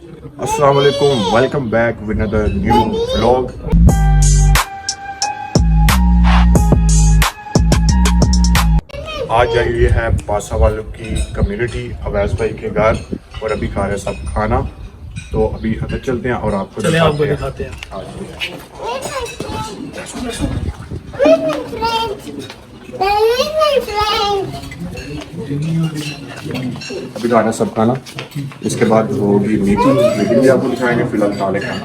अस्सलाम वालेकुम, welcome back with another new vlog. आज आई है पासा वालों की कम्युनिटी अवैस भाई के घर और अभी खा रहे हैं सब खाना। तो अभी अंदर चलते हैं और आपको दिखाते हैं। अभी खा रहे हैं सब खाना, इसके बाद होगी मीटिंग भी आपको दिखाएंगे। फिलहाल खा लें खाना।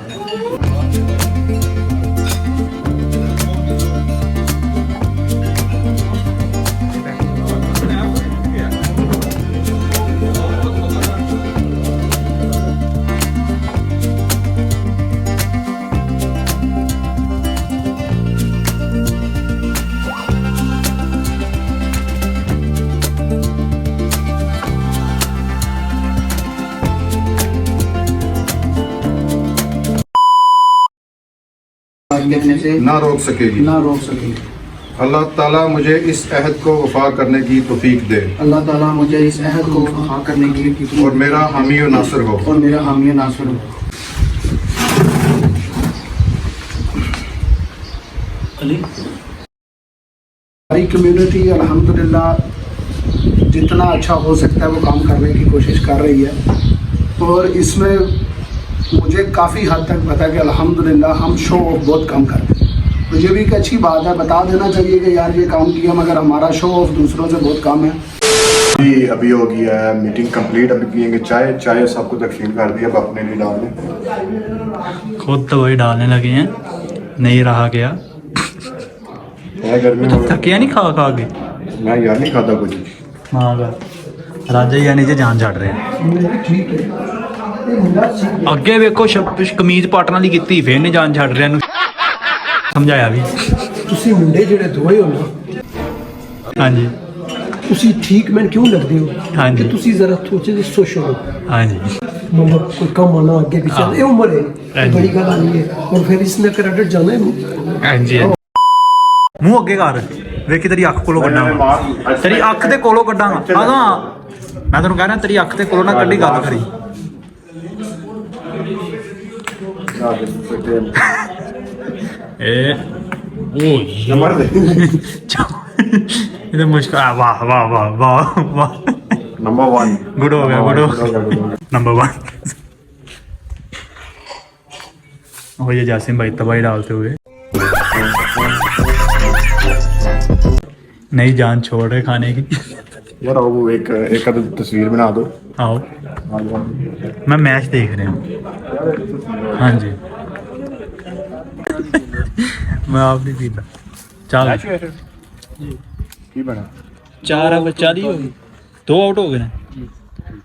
ना रोक सकेगी। अल्लाह ताला मुझे इस अहद को वफा करने की तौफीक दे। अल्लाह ताला मुझे इस अहद को वफा करने की और मेरा हामी और नासिर हो। हमारी कम्युनिटी अल्हम्दुलिल्लाह जितना अच्छा हो सकता है वो काम करने की कोशिश कर रही है और इसमें मुझे काफ़ी हद तक पता है कि अल्हम्दुलिल्लाह हम शो ऑफ बहुत कम करते हैं। तो ये भी एक अच्छी बात है, बता देना चाहिए कि यार ये काम किया मगर हमारा शो ऑफ दूसरों से बहुत कम है। अभी हो गया है मीटिंग कंप्लीट। अभी पियेंगे चाय सबको तकसीम कर दिया। अब अपने लिए डालने खुद तो वही डालने लगे हैं, नहीं रहा गया। गर्मी तो थकिया नहीं खा के? मैं यार नहीं खाता कुछ। हाँ राजा ही नीचे जान छड़ रहे हैं। ਅੱਗੇ ਵੇਖੋ ਕਮੀਜ਼ ਪਾਟਣ ਵਾਲੀ ਕੀਤੀ ਫੇਰ ਨੇ ਜਾਨ ਛੱਡ ਰਿਆ ਨੂੰ ਸਮਝਾਇਆ ਵੀ। ਤੁਸੀਂ ਮੁੰਡੇ ਜਿਹੜੇ ਦੋਏ ਹੋ ਨਾ, ਹਾਂਜੀ ਤੁਸੀਂ ਠੀਕ ਮੈਨੂੰ ਕਿਉਂ ਲੱਗਦੇ ਹੋ? ਹਾਂਜੀ ਕਿ ਤੁਸੀਂ ਜ਼ਰਾ ਥੋੜੇ ਜਿਹੇ ਸੋਚੋ। ਹਾਂਜੀ मतलब कोई कम आना आगे पीछे ये उम्र है, बड़ी गल नहीं है। और फिर इसने क्रेडिट जाना है। ਹਾਂਜੀ ਮੂੰਹ ਅੱਗੇ ਕਰ, ਵੇਖੀ ਤੇਰੀ ਅੱਖ ਕੋਲੋਂ ਕੱਢਾਂਗਾ, ਤੇਰੀ ਅੱਖ ਦੇ ਕੋਲੋਂ ਕੱਢਾਂਗਾ। ਆਗਾ ਮੈਂ ਤੈਨੂੰ ਕਹਿ ਰਿਹਾ ਤੇਰੀ ਅੱਖ ਦੇ ਕੋਲੋਂ ਨਾ ਕੱਢੀ ਗੱਲ ਕਰੀ। ये मुश्किल। वाह वाह वाह वाह वाह, नंबर 1 गुड हो गया। नंबर 1 हो ये जासिम भाई तबाही डालते हुए नई जान छोड़ रहे खाने की। यार वो एक तस्वीर बना दो। आओ मैं मैच देख रहा हूँ। हाँ जी मैं आप नहीं पीता। चल की बना 4 ओवर 40 हो गई, 2 आउट हो गए ना।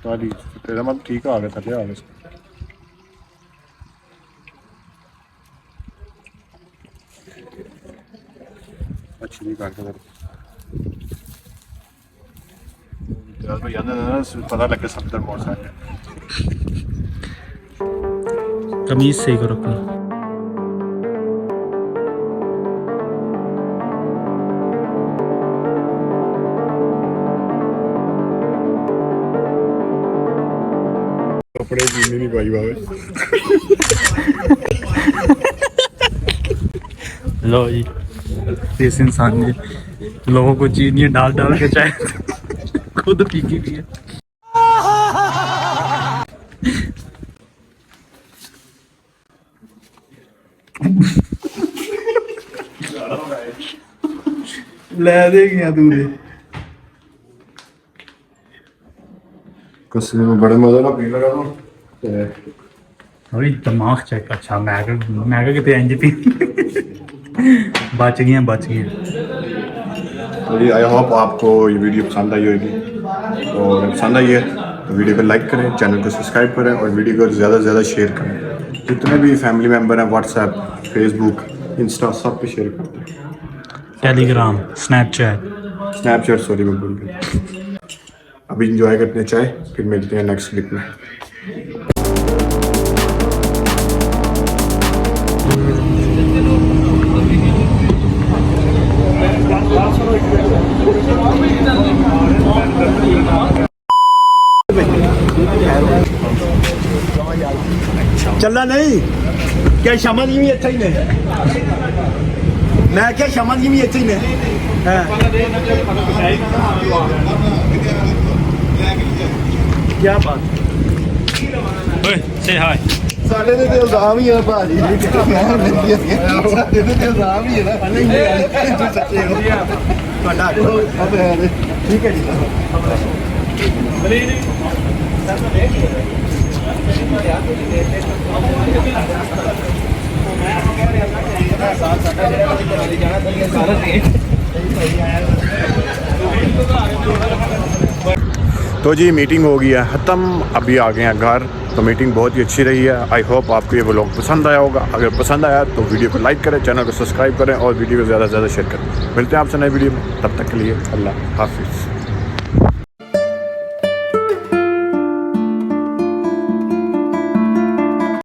तेरा मतलब ठीक आ गया, थले आ गया। अच्छी नहीं काट कर पता लगे सब तक बहुत सारे। तमीज सही करो अपनी। कपड़े जीने नहीं पाई बाबे। लो जी इस इंसान ने लोगों को चीनी डाल डाल के चाय खुद पी की भी है। ले दे गया तूने कसम में बड़े मजा ना पी लगा तो अभी दिमाग चेक। अच्छा मैं कितने इंज पी बच गई। आई होप आपको ये वीडियो पसंद आई होगी। और पसंद आई है तो वीडियो को लाइक करें, चैनल को सब्सक्राइब करें और वीडियो को ज़्यादा से ज़्यादा शेयर करें। जितने भी फैमिली मेम्बर हैं व्हाट्सएप, फेसबुक, इंस्टा सब पे शेयर करते हैं। टेलीग्राम, स्नैपचैट सॉरी मैं भूल गया। अभी इंजॉय करते हैं चाय, फिर मिलते हैं नेक्स्ट क्लिप में। ਚੱਲਾ ਨਹੀਂ ਕਿ ਸ਼ਮਾ ਜੀ ਵੀ ਇੱਥੇ ਹੀ ਨੇ ਮੈਂ ਕਿਹਾ ਸ਼ਮਾ ਜੀ ਵੀ ਇੱਥੇ ਹੀ ਨੇ ਕੀ ਬਾਤ ਓਏ ਸੇ ਹਾਈ ਸਾਡੇ ਦੇ ਇਲਜ਼ਾਮ ਹੀ ਆ ਭਾਜੀ ਸਾਡੇ ਦੇ ਇਲਜ਼ਾਮ ਹੀ ਹੈ ਨਾ ਨਹੀਂ ਸੱਚੇ ਹੋ ਤੁਹਾਡਾ ਠੀਕ ਹੈ ਜੀ तो जी मीटिंग हो गई है ख़त्म, अभी आ गए हैं घर। तो मीटिंग बहुत ही अच्छी रही है। आई होप आपको ये व्लॉग पसंद आया होगा। अगर पसंद आया तो वीडियो को लाइक करें, चैनल को सब्सक्राइब करें और वीडियो को ज़्यादा से ज़्यादा शेयर करें। मिलते हैं आपसे नए वीडियो में, तब तक के लिए अल्लाह हाफिज़।